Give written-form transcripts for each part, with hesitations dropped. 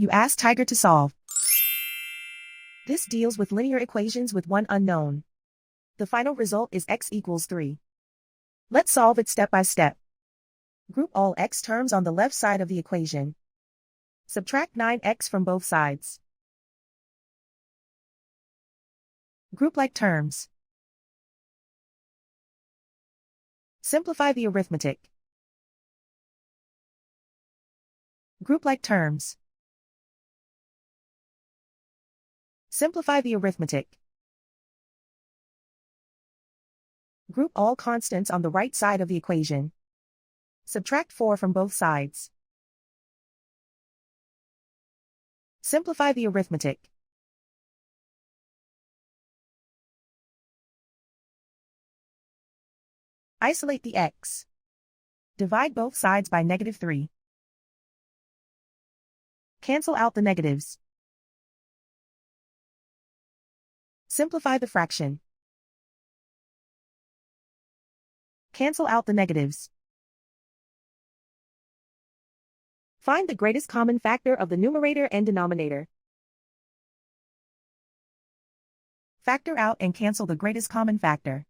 You ask Tiger to solve. This deals with linear equations with one unknown. The final result is x equals 3. Let's solve it step by step. Group all x terms on the left side of the equation. Subtract 9x from both sides. Group like terms. Simplify the arithmetic. Group like terms. Simplify the arithmetic. Group all constants on the right side of the equation. Subtract 4 from both sides. Simplify the arithmetic. Isolate the x. Divide both sides by -3. Cancel out the negatives. Simplify the fraction. Cancel out the negatives. Find the greatest common factor of the numerator and denominator. Factor out and cancel the greatest common factor.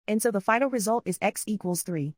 And so the final result is x equals 3.